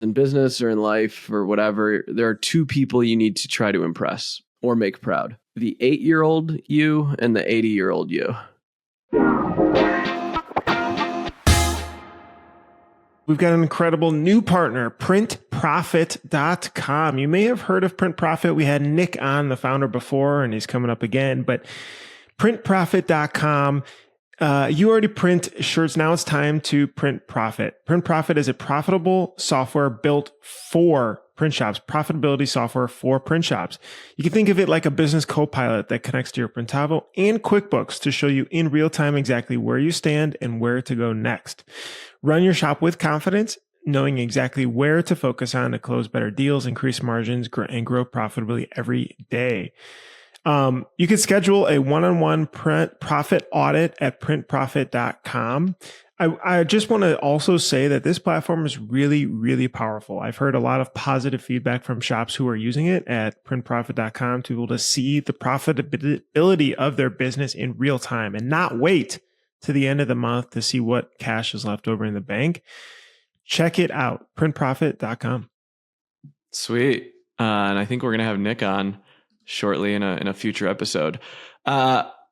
in business or in life or whatever, there are two people you need to try to impress or make proud: the 8-year-old you and the 80-year-old you. We've got an incredible new partner, printprofit.com. You may have heard of Print Profit. We had Nick on, the founder, before, and he's coming up again. But printprofit.com, you already print shirts. Now it's time to print profit. Print Profit is a profitable software built for print shops, profitability software for print shops. You can think of it like a business co-pilot that connects to your Printavo and QuickBooks to show you in real time exactly where you stand and where to go next. Run your shop with confidence, knowing exactly where to focus on to close better deals, increase margins, and grow profitably every day. You can schedule a one-on-one print profit audit at printprofit.com. I just want to also say that this platform is really, really powerful. I've heard a lot of positive feedback from shops who are using it at printprofit.com to be able to see the profitability of their business in real time and not wait to the end of the month to see what cash is left over in the bank. Check it out, printprofit.com. Sweet. And I think we're going to have Nick on shortly in a future episode.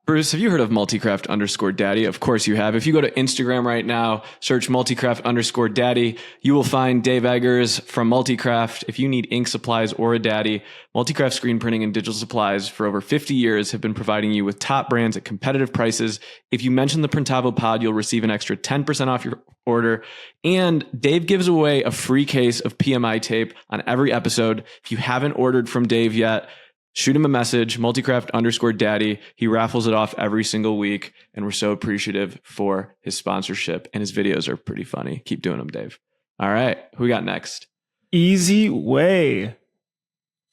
Bruce, have you heard of multicraft_daddy? Of course you have. If you go to Instagram right now, search multicraft_daddy, you will find Dave Eggers from Multicraft. If you need ink supplies or a daddy, Multicraft Screen Printing and Digital Supplies for over 50 years have been providing you with top brands at competitive prices. If you mention the Printavo pod, you'll receive an extra 10% off your order. And Dave gives away a free case of PMI tape on every episode. If you haven't ordered from Dave yet, shoot him a message, multicraft_daddy. He raffles it off every single week, and we're so appreciative for his sponsorship. And his videos are pretty funny. Keep doing them, Dave. All right, who we got next? Easy Way.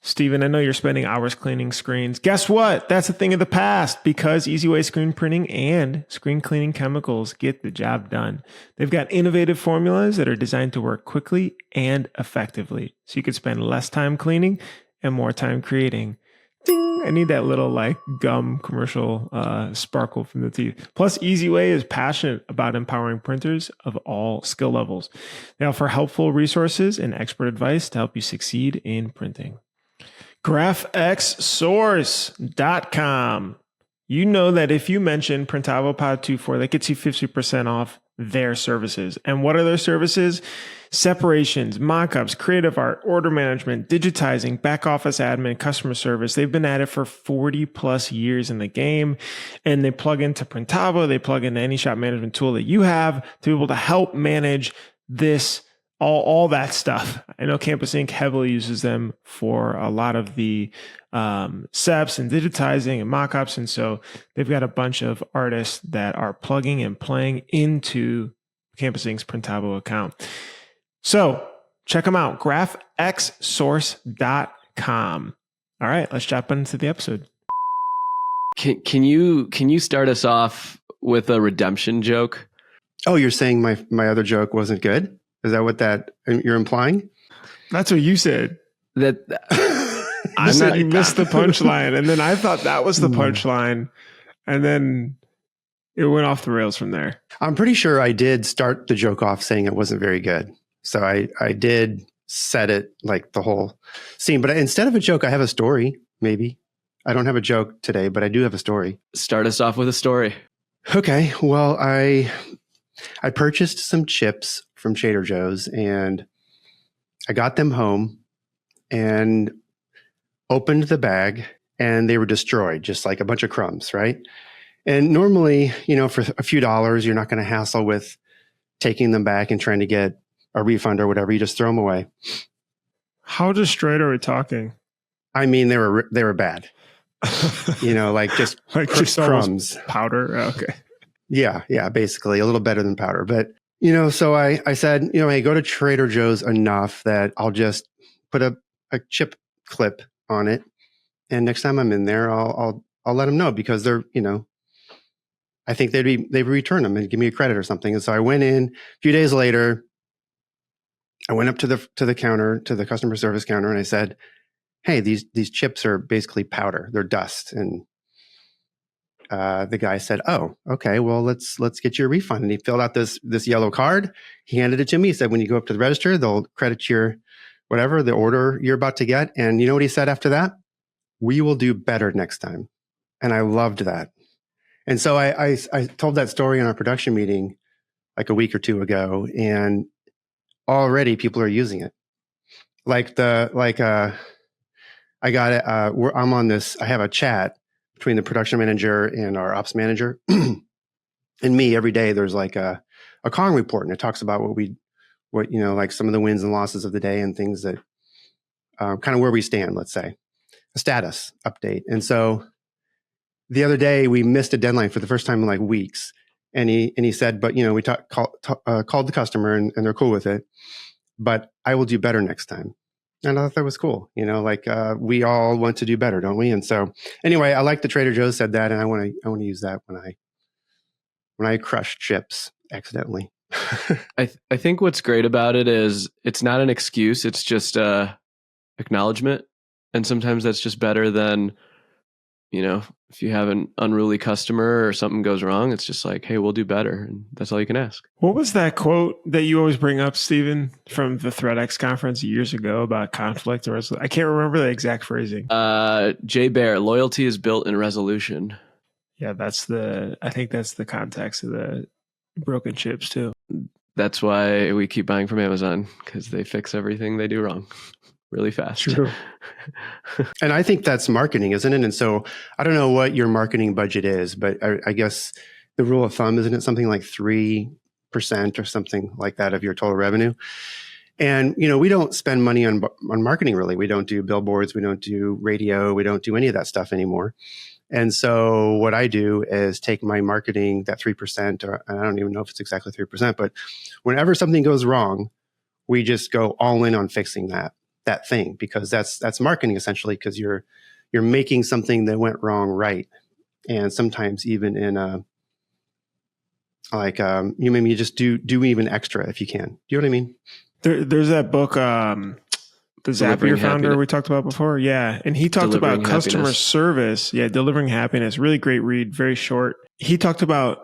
Steven, I know you're spending hours cleaning screens. Guess what? That's a thing of the past, because Easy Way screen printing and screen cleaning chemicals get the job done. They've got innovative formulas that are designed to work quickly and effectively, so you can spend less time cleaning and more time creating. Ding! I need that little like gum commercial sparkle from the teeth. Plus, Easy Way is passionate about empowering printers of all skill levels. They offer helpful resources and expert advice to help you succeed in printing. GraphXSource.com. You know that if you mention Printavo Pod 24, that gets you 50% off their services. And what are their services? Separations, mockups, creative art, order management, digitizing, back office admin, customer service. They've been at it for 40 plus years in the game, and they plug into Printavo. They plug into any shop management tool that you have to be able to help manage this, all that stuff. I know Campus Ink heavily uses them for a lot of the SEPs and digitizing and mockups. And so they've got a bunch of artists that are plugging and playing into Campus Ink's Printavo account. So check them out, graphxsource.com. All right, let's jump into the episode. Can you start us off with a redemption joke? Oh, you're saying my other joke wasn't good? Is that what you're implying? That's what you said. That you said you missed the punchline, and then I thought that was the punchline, and then it went off the rails from there. I'm pretty sure I did start the joke off saying it wasn't very good. So I did set it like the whole scene. But instead of a joke, I have a story, maybe. I don't have a joke today, but I do have a story. Start us off with a story. Okay. Well, I purchased some chips from Trader Joe's, and I got them home and opened the bag, and they were destroyed, just like a bunch of crumbs, right? And normally, for a few dollars, you're not going to hassle with taking them back and trying to get a refund or whatever. You just throw them away. How destroyed are we talking? I mean, they were bad. Like just crumbs, powder. Okay. Yeah, basically a little better than powder. But so I said, hey, go to Trader Joe's enough that I'll just put a chip clip on it, and next time I'm in there, I'll let them know, because they're I think they'd return them and give me a credit or something. And so I went in a few days later. I went up to the counter, to the customer service counter, and I said, hey, these chips are basically powder. They're dust. And the guy said, "Oh, okay, well, let's get you a refund." And he filled out this yellow card. He handed it to me. He said, "When you go up to the register, they'll credit your whatever the order you're about to get." And you know what he said after that? "We will do better next time." And I loved that. And so I told that story in our production meeting like a week or two ago, and already people are using it. I got it. I'm on this. I have a chat between the production manager and our ops manager, and me every day. There's like a Kong report, and it talks about what like some of the wins and losses of the day and things that kind of where we stand. Let's say a status update. And so the other day we missed a deadline for the first time in like weeks, and he said, but we called the customer and they're cool with it, but I will do better next time. And I thought that was cool. We all want to do better, don't we? And so anyway, I like the Trader Joe's said that, and I want to use that when I crush chips accidentally. I think what's great about it is it's not an excuse. It's just acknowledgement. And sometimes that's just better than, if you have an unruly customer or something goes wrong, it's just like, hey, we'll do better. And that's all you can ask. What was that quote that you always bring up, Stephen, from the ThreadX conference years ago about conflict or resolution? I can't remember the exact phrasing. Jay Bear, loyalty is built in resolution. Yeah, I think that's the context of the broken chips too. That's why we keep buying from Amazon, because they fix everything they do wrong really fast. True. And I think that's marketing, isn't it? And so I don't know what your marketing budget is, but I guess the rule of thumb, isn't it something like 3% or something like that of your total revenue? And, we don't spend money on marketing, really. We don't do billboards. We don't do radio. We don't do any of that stuff anymore. And so what I do is take my marketing, that 3%, or I don't even know if it's exactly 3%, but whenever something goes wrong, we just go all in on fixing that thing, because that's marketing essentially, because you're making something that went wrong right. And sometimes even in you maybe just do even extra if you can. Do you know what I mean? There's that book, the Zapier founder we talked about before. Yeah. And he talked about customer service. Yeah. Delivering happiness. Really great read. Very short. He talked about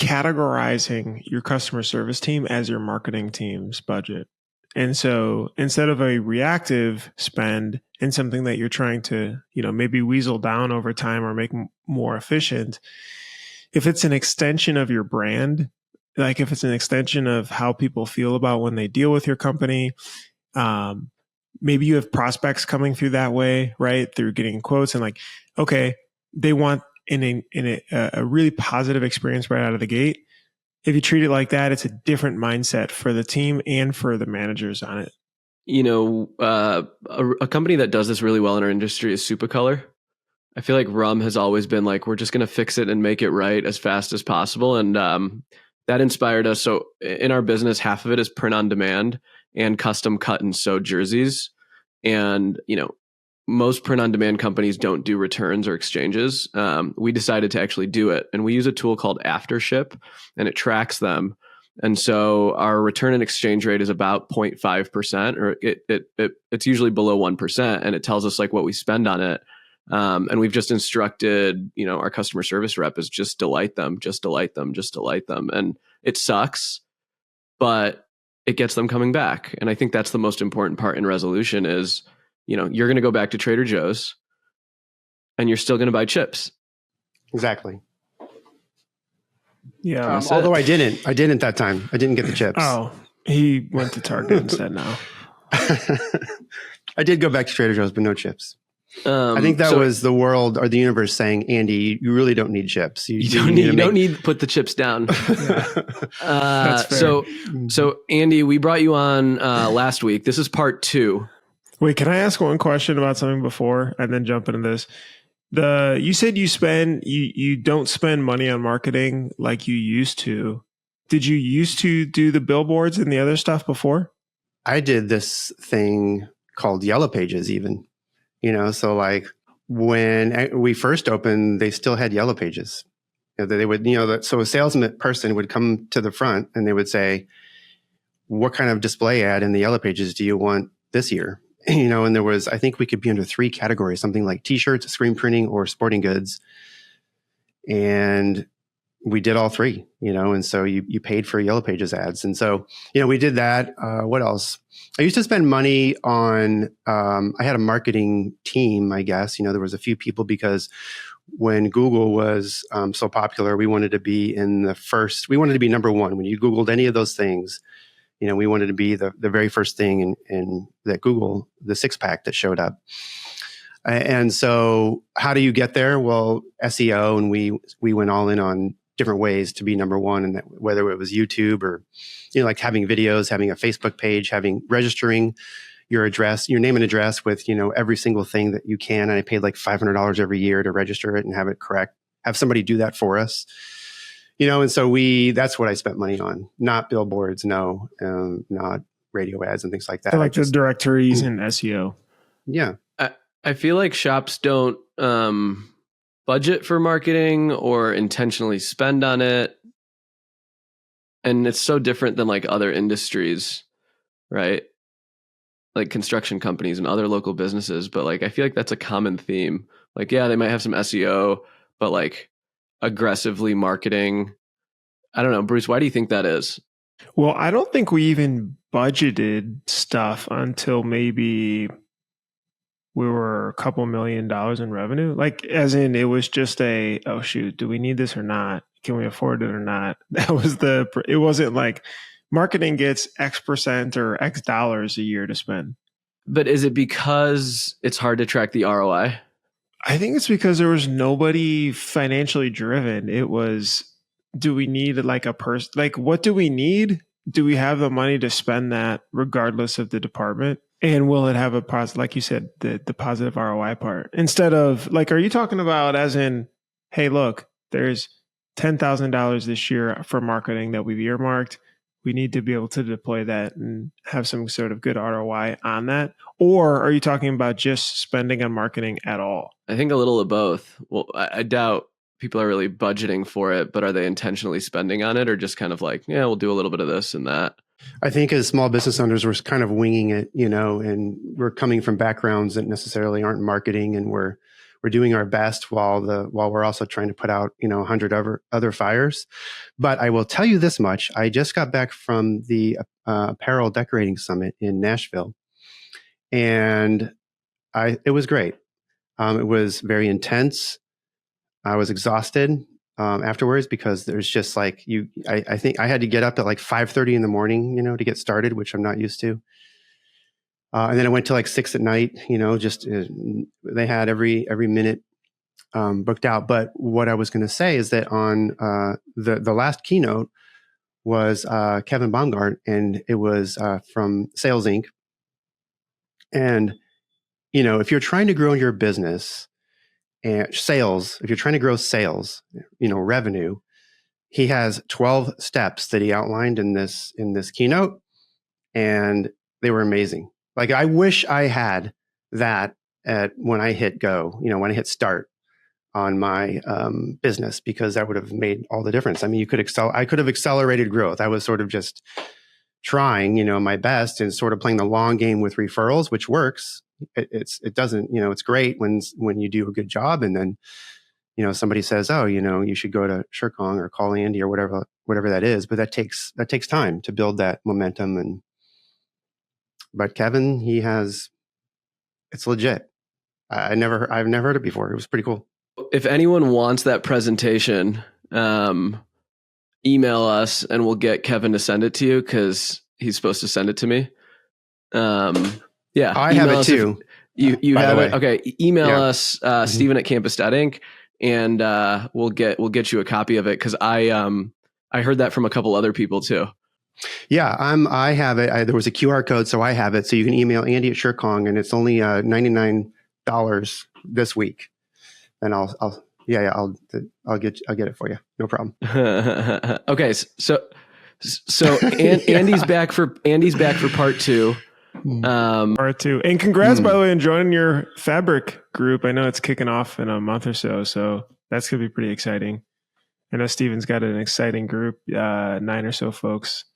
categorizing your customer service team as your marketing team's budget. And so instead of a reactive spend in something that you're trying to, maybe weasel down over time or make more efficient, if it's an extension of your brand, like if it's an extension of how people feel about when they deal with your company, maybe you have prospects coming through that way, right? Through getting quotes and like, okay, they want a really positive experience right out of the gate. If you treat it like that, it's a different mindset for the team and for the managers on it. A company that does this really well in our industry is Supercolor. I feel like Rum has always been like, we're just going to fix it and make it right as fast as possible. And that inspired us. So in our business, half of it is print on demand and custom cut and sew jerseys. And, most print on demand companies don't do returns or exchanges. We decided to actually do it. And we use a tool called Aftership, and it tracks them. And so our return and exchange rate is about 0.5%, or it's usually below 1%. And it tells us like what we spend on it. And we've just instructed, our customer service rep is just delight them, just delight them, just delight them. And it sucks, but it gets them coming back. And I think that's the most important part in resolution is, you're going to go back to Trader Joe's and you're still going to buy chips. Exactly. Yeah. Although I didn't that time. I didn't get the chips. Oh, he went to Target instead now. I did go back to Trader Joe's, but no chips. I think that was the world or the universe saying, Andy, you really don't need chips. You don't need to put the chips down. That's fair. So Andy, we brought you on last week. This is part 2. Wait, can I ask one question about something before and then jump into this? You said you don't spend money on marketing like you used to. Did you used to do the billboards and the other stuff before? I did this thing called Yellow Pages even, so like when we first opened, they still had Yellow Pages. They would, so a salesman person would come to the front and they would say, what kind of display ad in the Yellow Pages do you want this year? And there was, I think we could be under 3 categories, something like t-shirts, screen printing, or sporting goods. And we did all three, and so you paid for Yellow Pages ads. And so, we did that. What else? I used to spend money on, I had a marketing team, I guess. There was a few people because when Google was so popular, we wanted to be we wanted to be number one. When you Googled any of those things, we wanted to be the very first thing in that Google, the 6-pack that showed up. And so how do you get there? Well, SEO, and we went all in on different ways to be number one, and whether it was YouTube or, like having videos, having a Facebook page, registering your address, your name and address with, every single thing that you can. And I paid like $500 every year to register it and have it correct, have somebody do that for us, and so that's what I spent money on, not billboards, no, not radio ads and things like that. So like the directories and SEO. Yeah. I feel like shops don't budget for marketing or intentionally spend on it. And it's so different than like other industries, right? Like construction companies and other local businesses. But like, I feel like that's a common theme. Like, yeah, they might have some SEO, but like aggressively marketing. I don't know, Bruce, why do you think that is? Well, I don't think we even budgeted stuff until maybe we were a couple $1 million in revenue. Like, as in, it was just oh shoot, do we need this or not? Can we afford it or not? It wasn't like marketing gets X% or X dollars a year to spend. But is it because it's hard to track the ROI? I think it's because there was nobody financially driven. It was, do we need like a person? Like, what do we need? Do we have the money to spend that regardless of the department? And will it have a positive, like you said, the positive ROI part? Instead of like, are you talking about as in, hey, look, there's $10,000 this year for marketing that we've earmarked. We need to be able to deploy that and have some sort of good ROI on that. Or are you talking about just spending on marketing at all? I think a little of both. Well, I doubt people are really budgeting for it, but are they intentionally spending on it or just kind of like, yeah, we'll do a little bit of this and that? I think as small business owners, we're kind of winging it, and we're coming from backgrounds that necessarily aren't marketing, and we're doing our best while we're also trying to put out, 100 other fires. But I will tell you this much. I just got back from the apparel decorating summit in Nashville, and it was great. It was very intense. I was exhausted afterwards because there's just like I think I had to get up at like 5:30 in the morning, to get started, which I'm not used to. And then I went to like 6 at night, they had every minute booked out. But what I was going to say is that on the last keynote was Kevin Baumgart, and it was from Sales Inc. And, if you're trying to grow your business and sales, if you're trying to grow sales, revenue, he has 12 steps that he outlined in this keynote, and they were amazing. Like, I wish I had that when I hit go, when I hit start on my business, because that would have made all the difference. I mean, I could have accelerated growth. I was sort of just trying, my best and sort of playing the long game with referrals, which works. It doesn't, it's great when you do a good job, and then, somebody says, oh, you should go to Shirkong or call Andy or whatever that is. But that takes time to build that momentum. But Kevin, it's legit. I've never heard it before. It was pretty cool. If anyone wants that presentation, email us and we'll get Kevin to send it to you, because he's supposed to send it to me. Yeah, I have it too. You have it. Okay, email us, Mm-hmm. Steven at Campus.inc, and we'll get you a copy of it, because I heard that from a couple other people too. Yeah, I have it. There was a QR code, so I have it. So you can email Andy at Shirkong, and it's only $99 this week. And I'll get it for you. No problem. Okay, so Andy's back for part 2. Part 2. And congrats, by the way, on joining your fabric group. I know it's kicking off in a month or so that's gonna be pretty exciting. I know Steven's got an exciting group, 9 or so folks.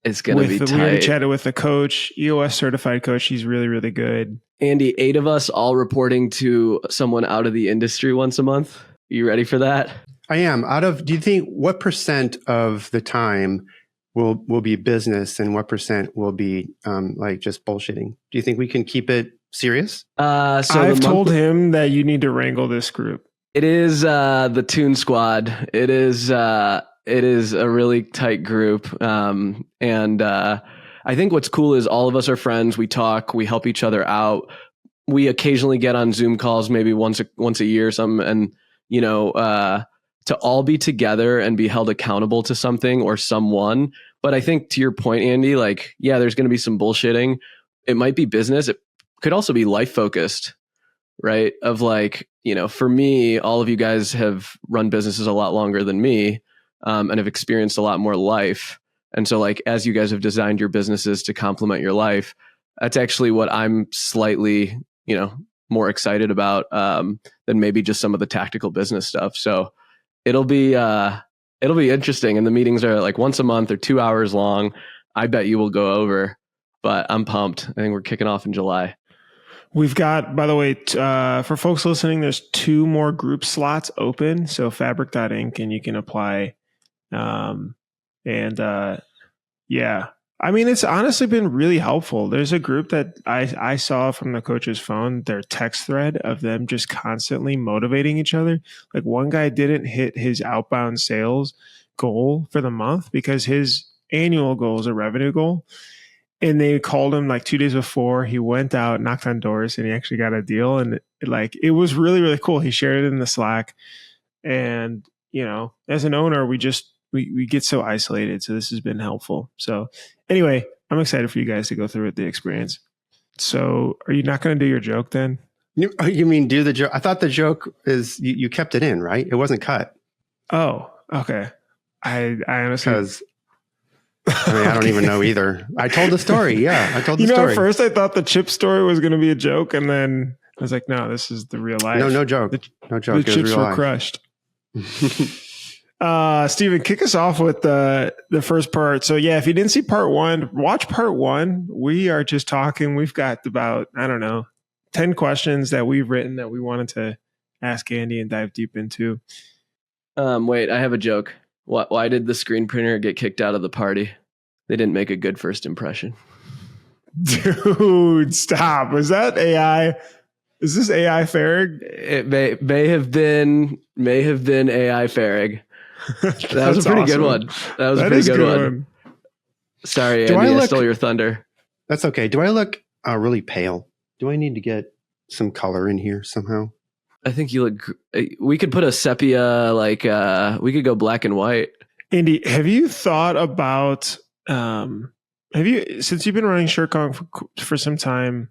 It's going to be tight. We already chatted with the coach, EOS certified coach. He's really, really good. Andy, 8 of us all reporting to someone out of the industry once a month. You ready for that? I am. Do you think what % of the time will be business and what % will be like just bullshitting? Do you think we can keep it serious? So I've told him that you need to wrangle this group. it is the Toon Squad. It is a really tight group, and I think what's cool is all of us are friends. We talk, we help each other out. We occasionally get on Zoom calls, maybe once a year or something, and to all be together and be held accountable to something or someone. But I think to your point, Andy, like, yeah, there's going to be some bullshitting. It might be business. It could also be life focused, right? Of like, for me, all of you guys have run businesses a lot longer than me, and have experienced a lot more life. And so like, as you guys have designed your businesses to complement your life, that's actually what I'm slightly, more excited about than maybe just some of the tactical business stuff. So it'll be interesting. And the meetings are like once a month or 2 hours long. I bet you will go over, but I'm pumped. I think we're kicking off in July. We've got, by the way, for folks listening, there's 2 more group slots open. So fabric.inc, and you can apply. Yeah, I mean, it's honestly been really helpful. There's a group that I saw from the coach's phone, their text thread of them just constantly motivating each other. Like one guy didn't hit his outbound sales goal for the month because his annual goal is a revenue goal. And they called him like 2 days before. He went out, knocked on doors, and he actually got a deal. And it was really, really cool. He shared it in the Slack. And, as an owner, we get so isolated. So this has been helpful. So anyway, I'm excited for you guys to go through the experience. So are you not going to do your joke then? You mean do the joke? I thought the joke is you kept it in, right? It wasn't cut. Oh, okay. I honestly... I don't even know either. I told the story. Yeah, I told the story. At first I thought the chip story was going to be a joke. And then I was like, no, this is the real life. No joke. No joke. The chips were crushed. Steven, kick us off with the first part. So yeah, if you didn't see part 1, watch part 1. We are just talking. We've got about, 10 questions that we've written that we wanted to ask Andy and dive deep into. Wait, I have a joke. Why did the screen printer get kicked out of the party? They didn't make a good first impression. Dude, stop. Was that AI? Is this AI Farrig? It may have been AI Farrig. That was a pretty good one. That was a pretty good one. Sorry, Andy, I stole your thunder. That's okay. Do I look really pale? Do I need to get some color in here somehow? I think you look. We could put a sepia, we could go black and white. Andy, have you thought about? Since you've been running ShireCon for some time,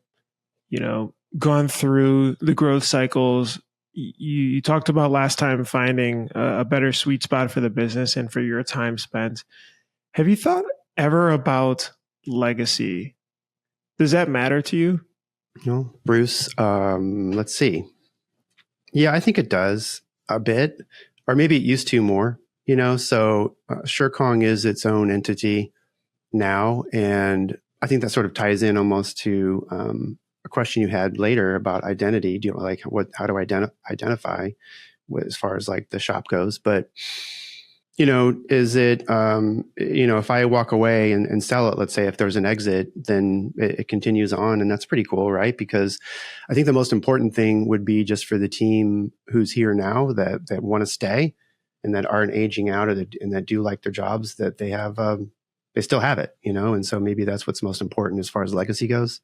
gone through the growth cycles? You talked about last time finding a better sweet spot for the business and for your time spent. Have you thought ever about legacy? Does that matter to you? No, Bruce. Let's see. Yeah, I think it does a bit, or maybe it used to more, so ShireCon is its own entity now. And I think that sort of ties in almost to a question you had later about identity. How do I identify as far as like the shop goes? But, is it, if I walk away and sell it, let's say if there's an exit, then it continues on, and that's pretty cool, right? Because I think the most important thing would be just for the team who's here now that want to stay and that aren't aging out and that do like their jobs, that they have, they still have it, and so maybe that's what's most important as far as legacy goes,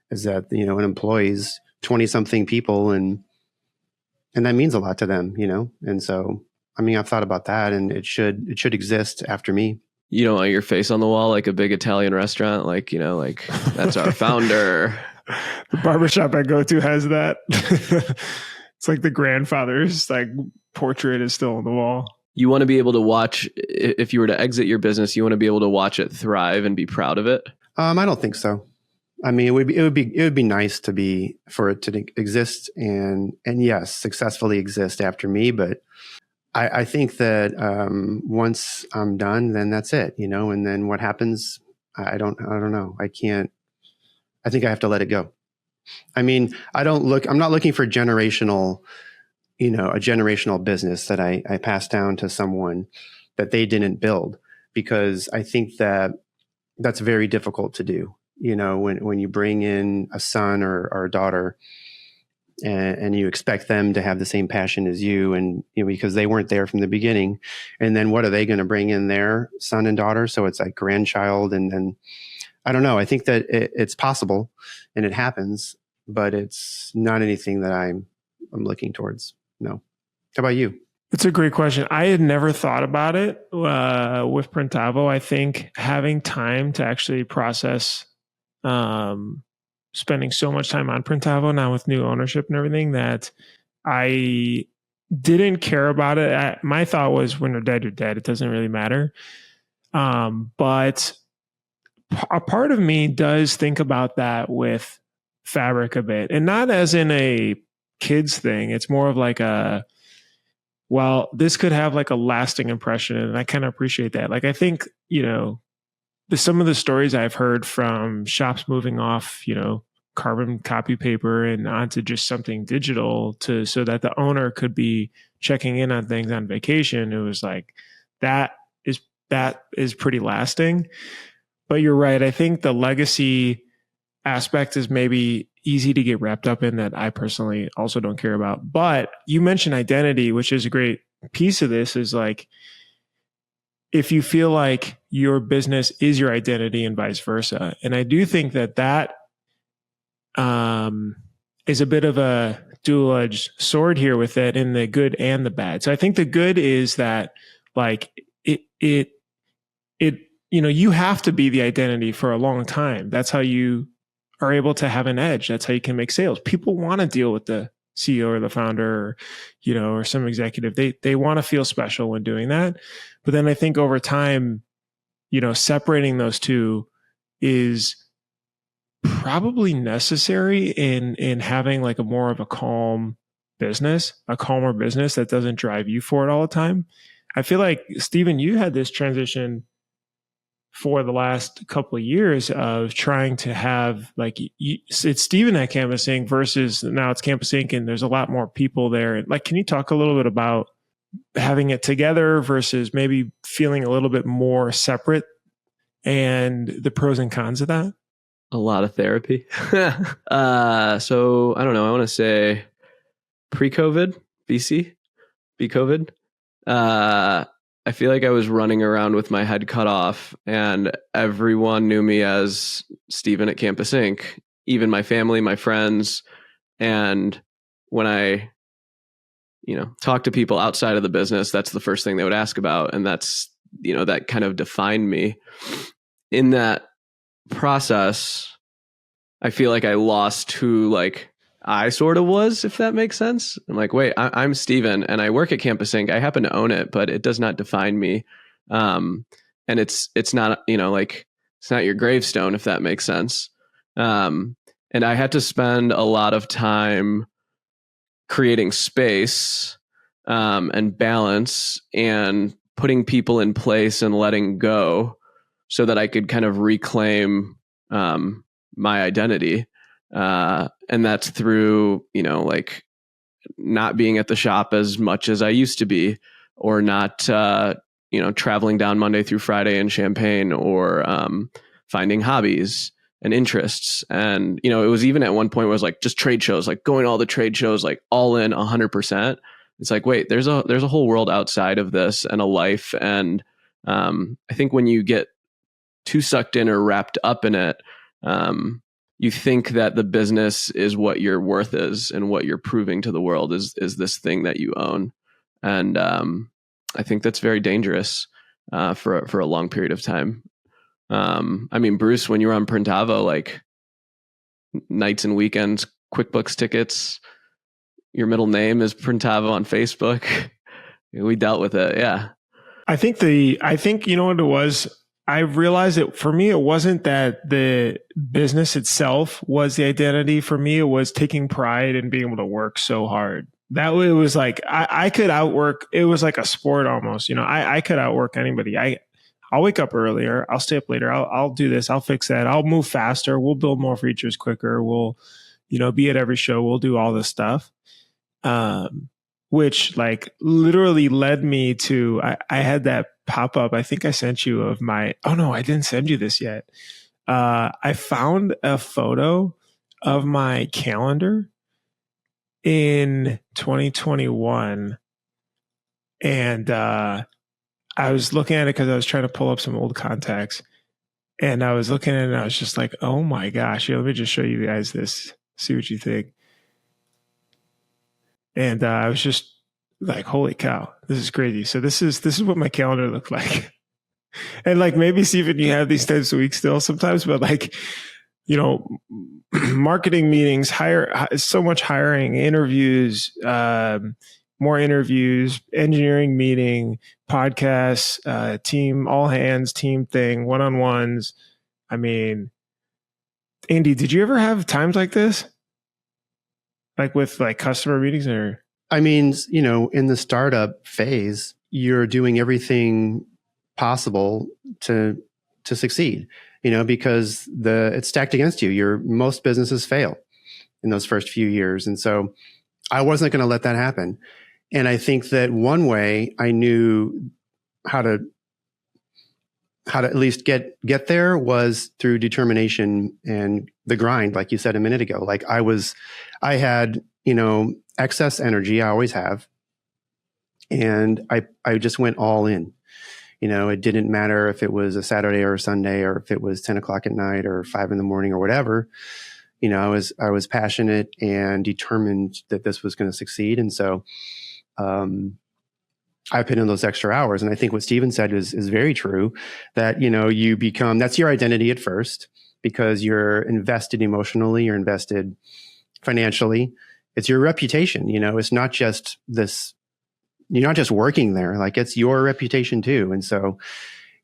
is that, an employee's 20 something people and that means a lot to them, and so I've thought about that, and it should exist after me. You don't want your face on the wall like a big Italian restaurant, that's our founder. The barbershop I go to has that. It's like the grandfather's portrait is still on the wall. You want to be able to watch, if you were to exit your business, you want to be able to watch it thrive and be proud of it. I don't think so. It would be nice for it to exist and yes, successfully exist after me, but I think that once I'm done, then that's it, and then what happens, I don't know. I think I have to let it go. I'm not looking for generational a generational business that I passed down to someone that they didn't build, because I think that that's very difficult to do. When you bring in a son or a daughter and you expect them to have the same passion as you, and because they weren't there from the beginning, and then what are they going to bring in their son and daughter? So it's like grandchild, and then I don't know. I think that it's possible and it happens, but it's not anything that I'm looking towards. No. How about you? It's a great question. I had never thought about it with Printavo. I think having time to actually process, spending so much time on Printavo now with new ownership and everything, that I didn't care about it. My thought was, when you're dead, you're dead. It doesn't really matter. But a part of me does think about that with fabric a bit, and not as in a kids thing. It's more of like this could have like a lasting impression. And I kind of appreciate that. Like, I think, some of the stories I've heard from shops moving off, carbon copy paper and onto just something digital so that the owner could be checking in on things on vacation. It was like, that is pretty lasting. But you're right. I think the legacy aspect is maybe easy to get wrapped up in, that I personally also don't care about. But you mentioned identity, which is a great piece of this, is like, if you feel like your business is your identity and vice versa. And I do think that is a bit of a dual-edged sword here with it, in the good and the bad. So I think the good is that, like, you have to be the identity for a long time. That's how you are able to have an edge. That's how you can make sales. People want to deal with the CEO or the founder, or some executive. They want to feel special when doing that. But then I think over time, separating those two is probably necessary in having like a more of a calmer business that doesn't drive you forward all the time. I feel like, Stephen, you had this transition for the last couple of years of trying to have, like, it's Stephen at Campus Inc. versus now it's Campus Inc. and there's a lot more people there. Like, can you talk a little bit about having it together versus maybe feeling a little bit more separate, and the pros and cons of that? A lot of therapy. So I don't know. I want to say pre-COVID, B-COVID. I feel like I was running around with my head cut off, and everyone knew me as Stephen at Campus Inc., even my family, my friends. And when I, talk to people outside of the business, that's the first thing they would ask about. And that's, that kind of defined me. In that process, I feel like I lost who, like, I sort of was, if that makes sense. I'm like, wait, I'm Steven and I work at Campus Inc. I happen to own it, but it does not define me. And it's not, it's not your gravestone, if that makes sense. And I had to spend a lot of time creating space, and balance, and putting people in place and letting go, so that I could kind of reclaim, my identity. And that's through, not being at the shop as much as I used to be, or not, traveling down Monday through Friday in Champaign, or finding hobbies and interests. And, it was even at one point where it was like just trade shows, like going to all the trade shows, like all in 100%. It's like, wait, there's a whole world outside of this, and a life. And I think when you get too sucked in or wrapped up in it, you think that the business is what your worth is, and what you're proving to the world is this thing that you own. And I think that's very dangerous for a long period of time. I mean, Bruce, when you were on Printavo, like, nights and weekends, QuickBooks tickets, your middle name is Printavo on Facebook. We dealt with it. Yeah. I think you know what it was? I realized that for me, it wasn't that the business itself was the identity. For me, it was taking pride in being able to work so hard. That way, it was like I could outwork. It was like a sport almost. I could outwork anybody. I'll wake up earlier. I'll stay up later. I'll do this. I'll fix that. I'll move faster. We'll build more features quicker. We'll, be at every show. We'll do all this stuff. which like literally led me to, I had that pop up. I think I sent you of oh no, I didn't send you this yet. I found a photo of my calendar in 2021. And I was looking at it because I was trying to pull up some old contacts. And I was looking at it and I was just like, oh my gosh. Here, let me just show you guys this. See what you think. And I was just like, holy cow, this is crazy. So this is what my calendar looked like. And like, maybe Stephen, you have these types of weeks still sometimes, but like, you know, marketing meetings, so much hiring, interviews, more interviews, engineering meeting, podcasts, team, all hands, team thing, one-on-ones. I mean, Andy, did you ever have times like this? Like with like customer meetings or? I mean, you know, in the startup phase, you're doing everything possible to succeed, you know, because it's stacked against you. Most businesses fail in those first few years. And so I wasn't going to let that happen. And I think that one way I knew how to at least get there was through determination and the grind, like you said a minute ago. Like I had, you know, excess energy. I always have. And I just went all in. You know, it didn't matter if it was a Saturday or a Sunday, or if it was 10 o'clock at night or 5 a.m. or whatever. You know, I was passionate and determined that this was going to succeed. And so, I put in those extra hours. And I think what Stephen said is very true, that, you know, that's your identity at first, because you're invested emotionally, you're invested financially. It's your reputation. You know, it's not just you're not just working there, like it's your reputation too. And so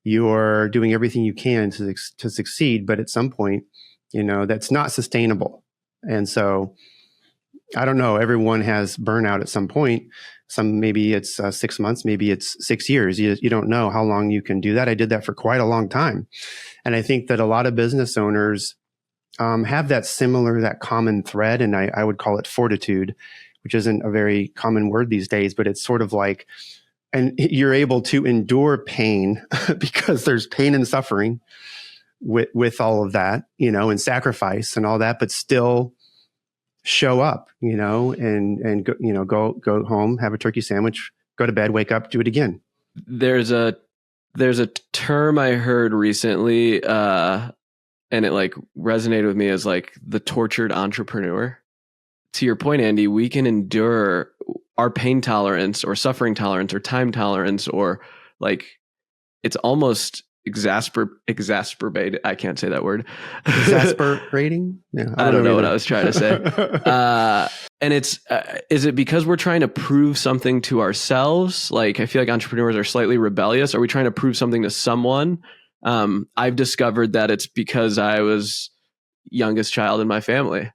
you're doing everything you can to succeed. But at some point, you know, that's not sustainable. And so I don't know, everyone has burnout at some point. Maybe it's 6 months, maybe it's 6 years. You don't know how long you can do that. I did that for quite a long time. And I think that a lot of business owners have that common thread. And I would call it fortitude, which isn't a very common word these days, but it's sort of like, and you're able to endure pain because there's pain and suffering with all of that, you know, and sacrifice and all that, but still show up, you know, and go, you know, go home, have a turkey sandwich, go to bed, wake up, do it again. There's a term I heard recently, and it like resonated with me as like the tortured entrepreneur. To your point, Andy, we can endure our pain tolerance or suffering tolerance or time tolerance, or like it's almost exacerbated. I can't say that word. Exasperating? Yeah, I don't know what I was trying to say. And is it because we're trying to prove something to ourselves? Like, I feel like entrepreneurs are slightly rebellious. Are we trying to prove something to someone? I've discovered that it's because I was youngest child in my family.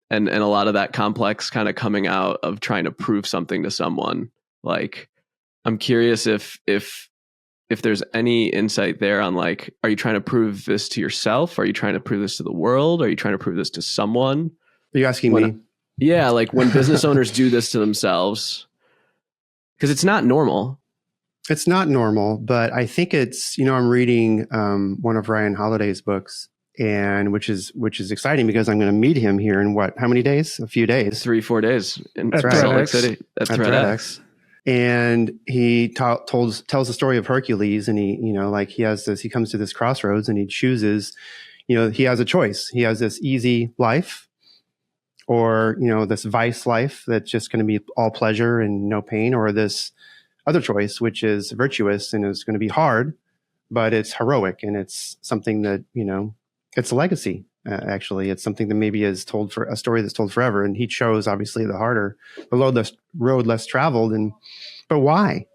And a lot of that complex kind of coming out of trying to prove something to someone. Like, I'm curious if there's any insight there on like, are you trying to prove this to yourself? Are you trying to prove this to the world? Are you trying to prove this to someone? Are you asking me? Yeah, like when business owners do this to themselves, because it's not normal. It's not normal, but I think it's, you know, I'm reading one of Ryan Holiday's books, and which is exciting because I'm going to meet him here in how many days? A few days. 3-4 days in That's Salt right. Lake City. At ThreadX. And he tells the story of Hercules, and he, you know, like he comes to this crossroads and he chooses, you know, he has a choice. He has this easy life, or, you know, this vice life that's just going to be all pleasure and no pain, or this other choice, which is virtuous and is going to be hard, but it's heroic, and it's something that, you know, it's a legacy. Actually, it's something that maybe is told for a story that's told forever. And he chose obviously the road less traveled. But why?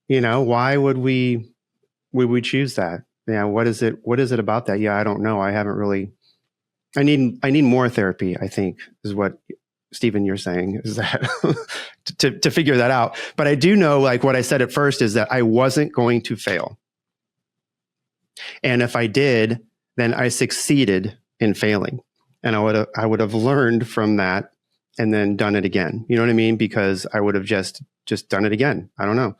You know, why would we choose that? Yeah. What is it about that? Yeah, I don't know. I haven't really. I need more therapy, I think, is what Stephen, you're saying, is that to figure that out. But I do know, like what I said at first, is that I wasn't going to fail. And if I did, then I succeeded in failing. And I would have learned from that and then done it again. You know what I mean? Because I would have just done it again. I don't know.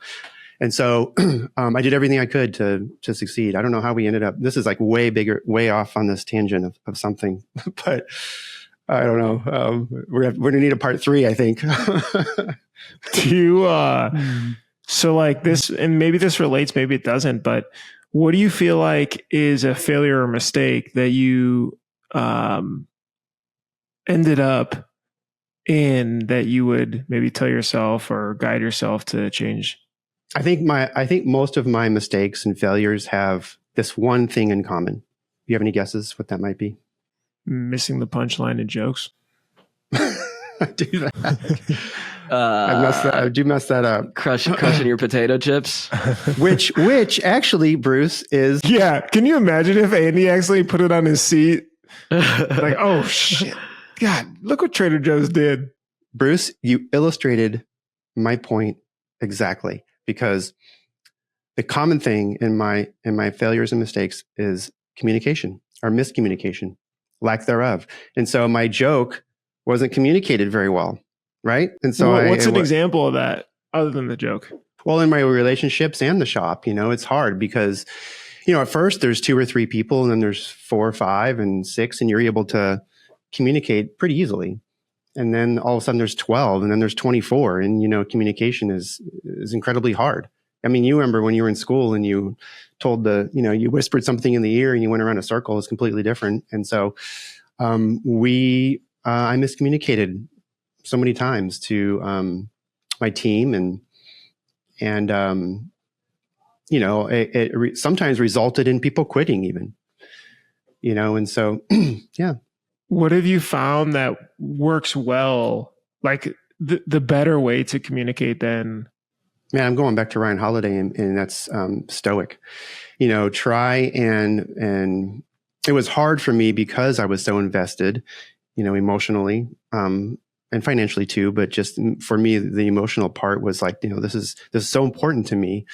And so I did everything I could to succeed. I don't know how we ended up. This is like way off on this tangent of something, but I don't know. We're going to need a part 3, I think. Do you, so like this, and maybe this relates, maybe it doesn't, but what do you feel like is a failure or mistake that you ended up in that you would maybe tell yourself or guide yourself to change? I think most of my mistakes and failures have this one thing in common. You have any guesses what that might be? Missing the punchline in jokes. I do that. I do mess that up. Crushing your potato chips. which actually, Bruce, is... Yeah. Can you imagine if Andy actually put it on his seat? Like, oh shit. God, look what Trader Joe's did. Bruce, you illustrated my point exactly, because the common thing in my failures and mistakes is communication or miscommunication, lack thereof. And so my joke wasn't communicated very well, right? And so what's an example of that other than the joke? Well, in my relationships and the shop, it's hard because, at first there's 2 or 3 people, and then there's 4 or 5 and 6, and you're able to communicate pretty easily. And then all of a sudden there's 12, and then there's 24, and communication is incredibly hard. I mean, you remember when you were in school and you told you whispered something in the ear and you went around a circle. It's completely different. And so I miscommunicated so many times to my team, and it sometimes resulted in people quitting even, and so yeah. What have you found that works well, like the better way to communicate than? Man, I'm going back to Ryan Holiday, and that's stoic. Try and it was hard for me because I was so invested, emotionally and financially too. But just for me, the emotional part was like, this is so important to me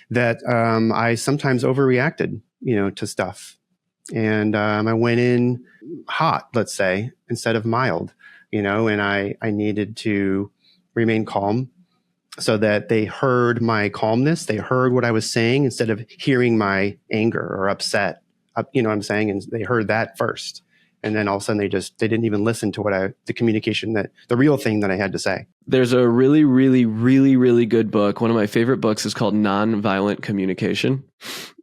that I sometimes overreacted, to stuff, and I went in hot, let's say, instead of mild, and I needed to remain calm, so that they heard my calmness. They heard what I was saying instead of hearing my anger or upset. You know what I'm saying? And they heard that first. And then all of a sudden they didn't even listen to the communication, the real thing that I had to say. There's a really, really, really, really good book. One of my favorite books is called Nonviolent Communication.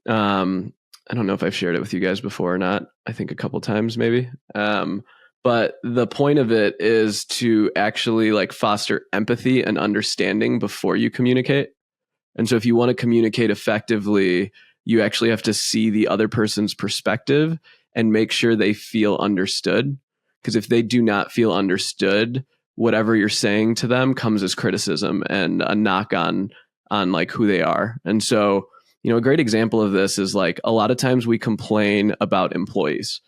I don't know if I've shared it with you guys before or not. I think a couple times maybe. But the point of it is to actually like foster empathy and understanding before you communicate. And so if you want to communicate effectively, you actually have to see the other person's perspective and make sure they feel understood. Because if they do not feel understood, whatever you're saying to them comes as criticism and a knock on like who they are. And so, a great example of this is like a lot of times we complain about employees.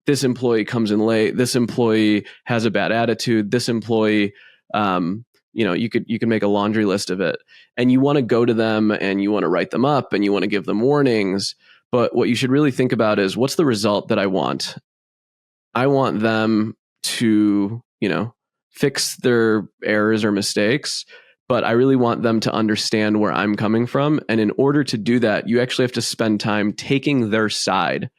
This employee comes in late. This employee has a bad attitude. This employee, you could make a laundry list of it, and you want to go to them and you want to write them up and you want to give them warnings. But what you should really think about is, what's the result that I want? I want them to, fix their errors or mistakes, but I really want them to understand where I'm coming from. And in order to do that, you actually have to spend time taking their side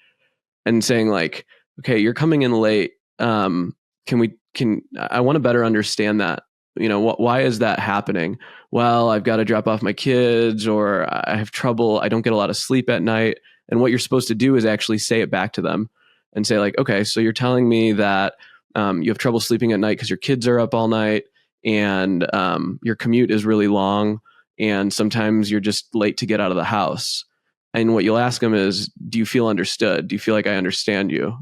and saying like, okay, you're coming in late. I want to better understand that. Why is that happening? Well, I've got to drop off my kids, or I have trouble. I don't get a lot of sleep at night. And what you're supposed to do is actually say it back to them and say like, okay, so you're telling me that you have trouble sleeping at night because your kids are up all night, and your commute is really long, and sometimes you're just late to get out of the house. And what you'll ask them is, do you feel understood? Do you feel like I understand you?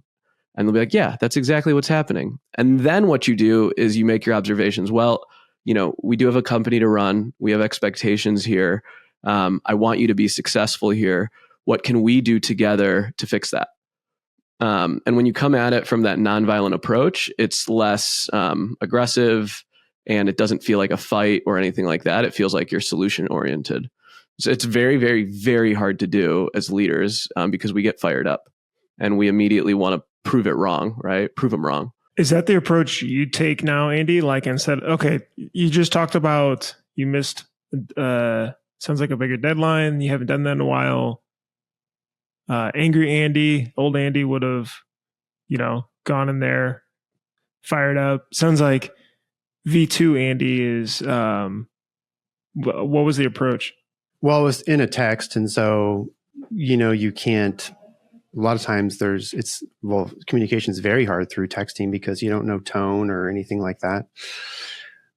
And they'll be like, yeah, that's exactly what's happening. And then what you do is you make your observations. Well, we do have a company to run. We have expectations here. I want you to be successful here. What can we do together to fix that? And when you come at it from that nonviolent approach, it's less aggressive, and it doesn't feel like a fight or anything like that. It feels like you're solution oriented. So it's very, very, very hard to do as leaders because we get fired up and we immediately want to prove it wrong, right? Prove them wrong. Is that the approach you take now, Andy? Like instead, okay, you just talked about you missed, sounds like a bigger deadline. You haven't done that in a while. Angry Andy, old Andy would have, gone in there, fired up. Sounds like V2 Andy is, what was the approach? Well, it was in a text. And so, you can't, a lot of times communication is very hard through texting because you don't know tone or anything like that.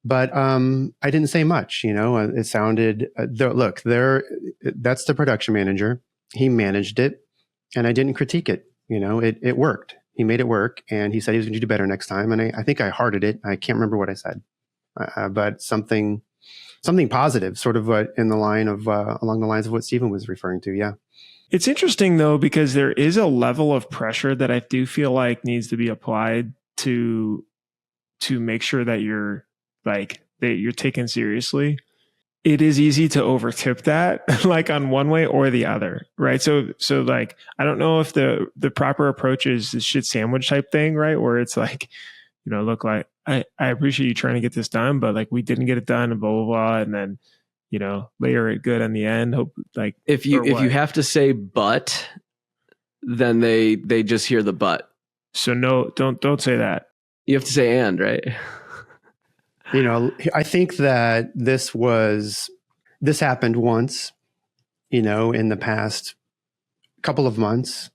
But I didn't say much, it sounded, that's the production manager. He managed it and I didn't critique it. It worked. He made it work and he said he was going to do better next time. And I think I hearted it. I can't remember what I said, but something positive, sort of in the line of, along the lines of what Stephen was referring to. Yeah. It's interesting though, because there is a level of pressure that I do feel like needs to be applied to make sure that you're taken seriously. It is easy to overtip that like on one way or the other, right? So like, I don't know if the proper approach is the shit sandwich type thing, right? Where it's like, look, like I appreciate you trying to get this done, but like we didn't get it done and blah, blah, blah. And then, layer it good in the end. Hope like if you have to say but, then they just hear the but. So no, don't say that. You have to say and, right? I think that this happened once, in the past couple of months.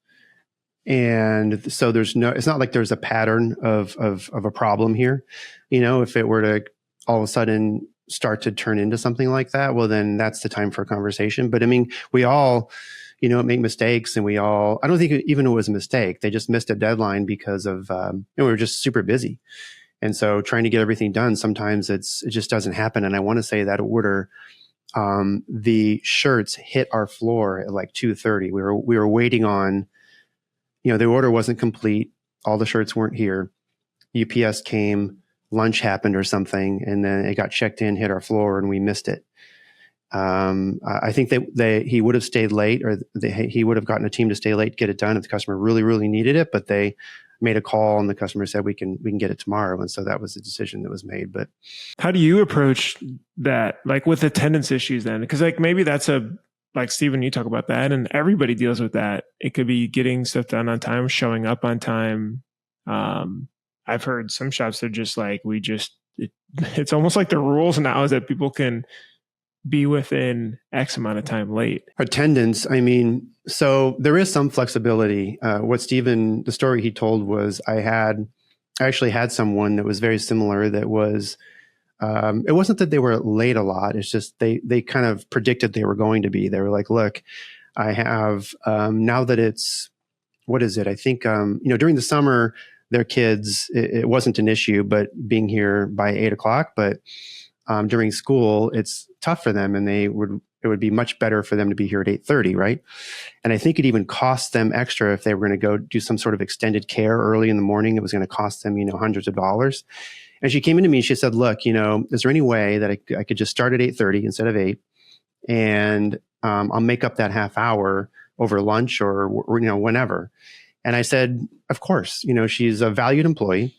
And so it's not like there's a pattern of a problem here. If it were to all of a sudden start to turn into something like that, well, then that's the time for a conversation. But I mean, we all, make mistakes and I don't think even it was a mistake. They just missed a deadline because of, we were just super busy. And so trying to get everything done, sometimes it just doesn't happen. And I want to say that order, the shirts hit our floor at like 2:30. We were waiting on, the order wasn't complete. All the shirts weren't here. UPS came, lunch happened or something, and then it got checked in, hit our floor, and we missed it. I think he would have stayed late, or he would have gotten a team to stay late, get it done if the customer really, really needed it. But they made a call, and the customer said we can get it tomorrow, and so that was the decision that was made. But how do you approach that, like with attendance issues then? Because like maybe that's like Stephen, you talk about that, and everybody deals with that. It could be getting stuff done on time, showing up on time. I've heard some shops are just like, it's almost like the rules now is that people can be within X amount of time late. Attendance, I mean, so there is some flexibility. The story he told was I actually had someone that was very similar that was, it wasn't that they were late a lot. It's just they kind of predicted they were going to be. They were like, look, I have, now that it's, what is it? I think, during the summer, their kids, it wasn't an issue, but being here by 8:00, but during school, it's tough for them, and it would be much better for them to be here at 8:30, right? And I think it even cost them extra if they were going to go do some sort of extended care early in the morning. It was going to cost them, hundreds of dollars. And she came into me and she said, look, is there any way that I could just start at 8:30 instead of 8, and I'll make up that half hour over lunch or whenever. And I said, of course, she's a valued employee.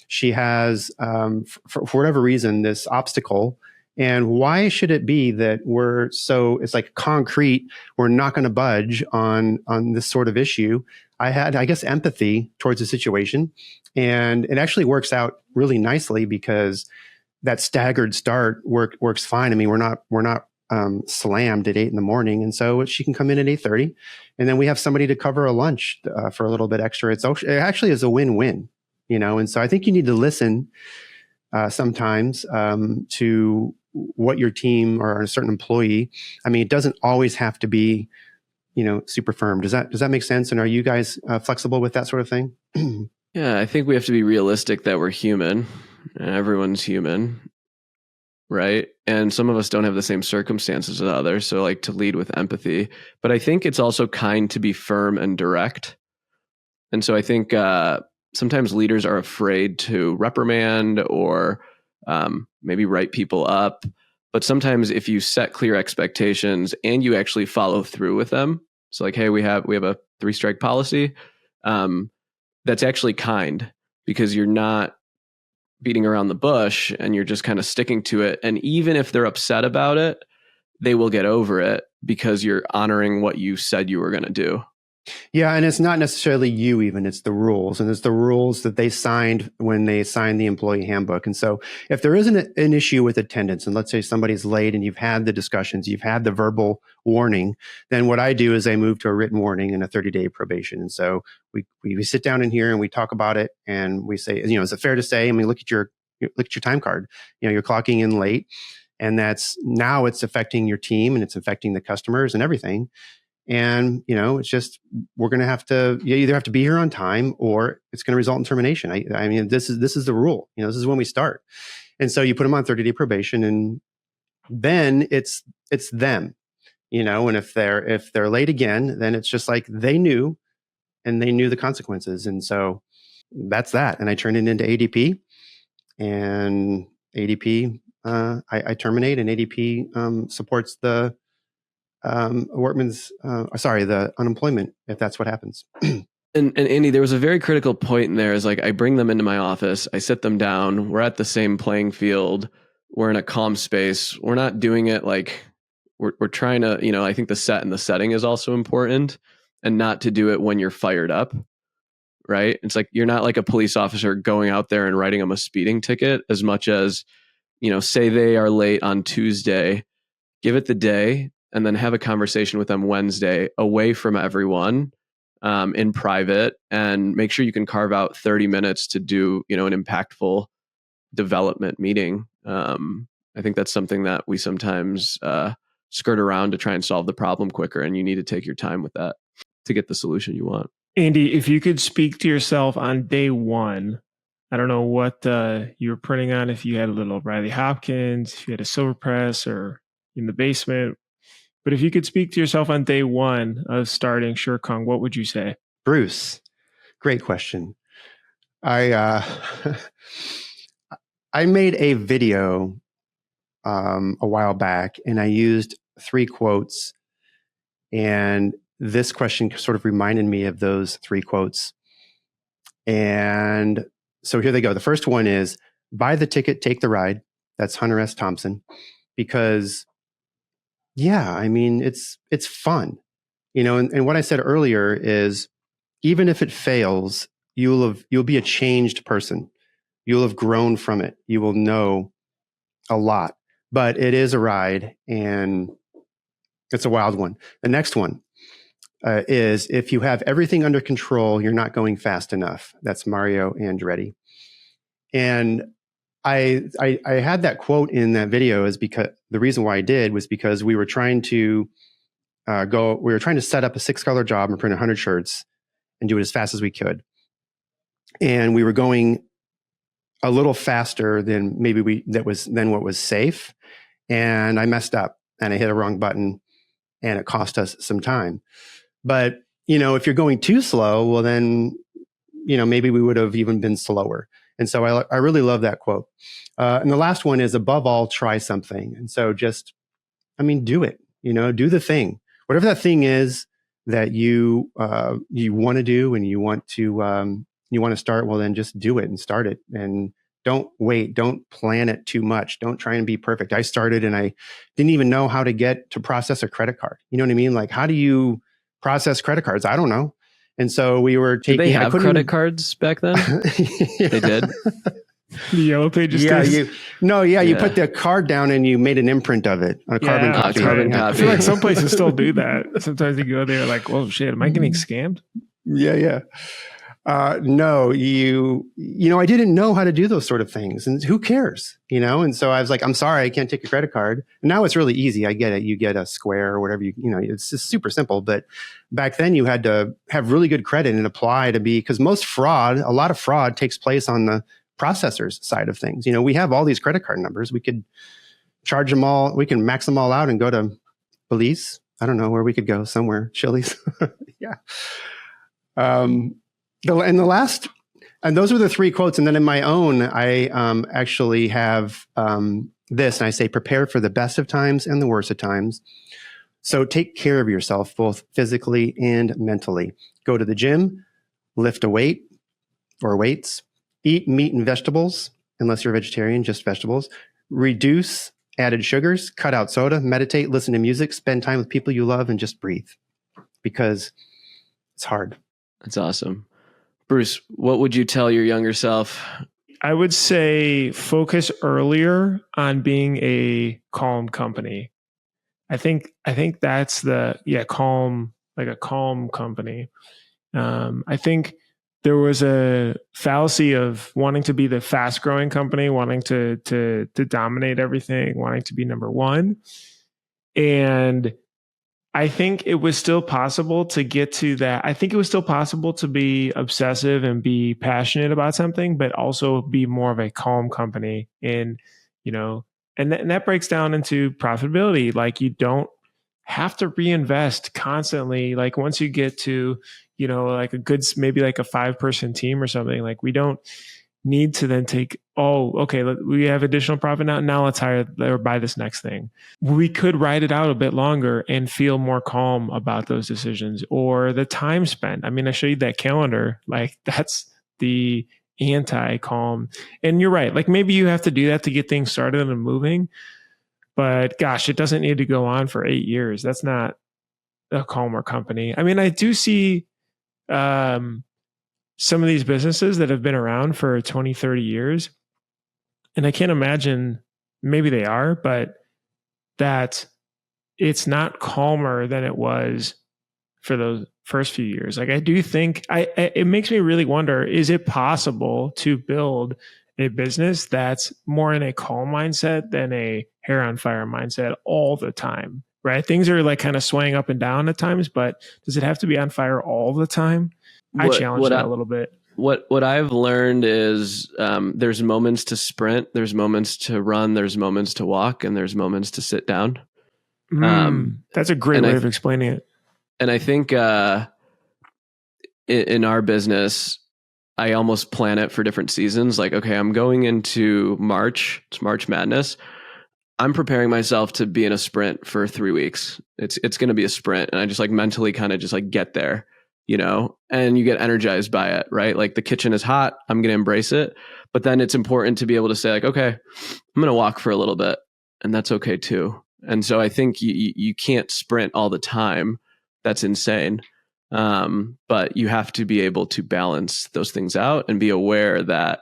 She has, for whatever reason, this obstacle. And why should it be that it's like concrete, we're not going to budge on this sort of issue? I had, I guess, empathy towards the situation. And it actually works out really nicely because that staggered start works fine. I mean, we're not slammed at 8 a.m. And so she can come in at 8:30, and then we have somebody to cover a lunch for a little bit extra. It actually is a win-win, and so I think you need to listen sometimes to what your team or a certain employee. I mean, it doesn't always have to be, super firm. Does that make sense? And are you guys flexible with that sort of thing? Yeah, I think we have to be realistic that we're human and everyone's human. Right. And some of us don't have the same circumstances as others. So like to lead with empathy, but I think it's also kind to be firm and direct. And so I think sometimes leaders are afraid to reprimand or maybe write people up. But sometimes if you set clear expectations and you actually follow through with them, so like, hey, we have a 3-strike policy. That's actually kind, because you're not beating around the bush and you're just kind of sticking to it. And even if they're upset about it, they will get over it because you're honoring what you said you were going to do. Yeah, and it's not necessarily you even, it's the rules. And it's the rules that they signed when they signed the employee handbook. And so if there isn't an issue with attendance, and let's say somebody's late and you've had the discussions, you've had the verbal warning, then what I do is I move to a written warning and a 30-day probation. And so we sit down in here and we talk about it and we say, is it fair to say, look at your time card, you're clocking in late, and now it's affecting your team and it's affecting the customers and everything. And, it's just, we're going to have to, you either have to be here on time or it's going to result in termination. This is the rule, this is when we start. And so you put them on 30-day probation, and then it's them, and if they're late again, then it's just like they knew the consequences. And so that's that. And I turn it into ADP, and ADP, I terminate, and ADP supports the the unemployment, if that's what happens. And Andy, there was a very critical point in there, is like, I bring them into my office, I sit them down, we're at the same playing field, we're in a calm space, we're not doing it like we're trying to, I think the set and the setting is also important, and not to do it when you're fired up, right? It's like, you're not like a police officer going out there and writing them a speeding ticket, as much as, say they are late on Tuesday, give it the day, and then have a conversation with them Wednesday away from everyone, in private, and make sure you can carve out 30 minutes to do, an impactful development meeting. I think that's something that we sometimes skirt around to try and solve the problem quicker. And you need to take your time with that to get the solution you want. Andy, if you could speak to yourself on day one, I don't know what you were printing on, if you had a little Riley Hopkins, if you had a silver press, or in the basement. But if you could speak to yourself on day one of starting SureKong, what would you say? Bruce, great question. I made a video a while back, and I used 3 quotes, and this question sort of reminded me of those 3 quotes. And so here they go. The first one is, buy the ticket, take the ride. That's Hunter S. Thompson. Because it's fun, and what I said earlier is, even if it fails, you'll be a changed person. You'll have grown from it. You will know a lot, but it is a ride, and it's a wild one. The next one is, if you have everything under control, you're not going fast enough. That's Mario Andretti. And I had that quote in that video is because the reason why I did was because we were trying to set up a 6-color job and print 100 shirts and do it as fast as we could. And we were going a little faster than what was safe. And I messed up and I hit a wrong button, and it cost us some time. But, if you're going too slow, well then, maybe we would have even been slower. And so I really love that quote. And the last one is, above all, try something. And so just, do it, do the thing, whatever that thing is that you want to do and you want to start. Well, then just do it and start it, and don't wait. Don't plan it too much. Don't try and be perfect. I started and I didn't even know how to get to process a credit card. You know what I mean? Like, how do you process credit cards? I don't know. And so we were taking. Did they have credit cards back then? Yeah. They did. The yellow pages. Yeah, you put the card down and you made an imprint of it on a carbon copy. Carbon I copy. feel like some places still do that. Sometimes you go there like, "Oh shit, am I getting scammed?" Yeah. No, I didn't know how to do those sort of things, and who cares, And so I was like, I'm sorry, I can't take your credit card. And now it's really easy. I get it. You get a Square or whatever, it's just super simple. But back then you had to have really good credit and apply to because a lot of fraud takes place on the processor's side of things. We have all these credit card numbers. We could charge them all. We can max them all out and go to Belize. I don't know where we could go, somewhere, Chili's. Yeah. And those are the 3 quotes. And then in my own, I actually have this, and I say, prepare for the best of times and the worst of times. So take care of yourself, both physically and mentally. Go to the gym, lift a weight or weights, Eat meat and vegetables, unless you're a vegetarian, just vegetables. Reduce added sugars, cut out soda, meditate, listen to music, spend time with people you love, and just breathe, because it's hard. That's awesome. Bruce, what would you tell your younger self? I would say focus earlier on being a calm company. I think that's calm, like a calm company. I think there was a fallacy of wanting to be the fast growing company, wanting to dominate everything, wanting to be number one. And I think it was still possible to get to that. I think it was still possible to be obsessive and be passionate about something, but also be more of a calm company. And, and that breaks down into profitability. Like, you don't have to reinvest constantly. Like, once you get to, like maybe like a 5-person team or something, like, we don't need to then take, we have additional profit now let's hire or buy this next thing. We could ride it out a bit longer and feel more calm about those decisions, or the time spent. I mean, I showed you that calendar, like, that's the anti-calm. And you're right, like, maybe you have to do that to get things started and moving, but gosh, it doesn't need to go on for 8 years. That's not a calmer company. I mean, I do see some of these businesses that have been around for 20, 30 years. And I can't imagine, maybe they are, but that it's not calmer than it was for those first few years. Like, I do think it makes me really wonder, is it possible to build a business that's more in a calm mindset than a hair on fire mindset all the time, right? Things are like kind of swaying up and down at times, but does it have to be on fire all the time? I challenge that a little bit. What I've learned is there's moments to sprint, there's moments to run, there's moments to walk, and there's moments to sit down. That's a great way of explaining it. And I think in our business, I almost plan it for different seasons. Like, okay, I'm going into March. It's March Madness. I'm preparing myself to be in a sprint for 3 weeks. It's going to be a sprint, and I just like mentally kind of just like get there. And you get energized by it, right? Like, the kitchen is hot. I'm going to embrace it. But then it's important to be able to say, like, okay, I'm going to walk for a little bit, and that's okay too. And so I think you can't sprint all the time. That's insane. But you have to be able to balance those things out and be aware that,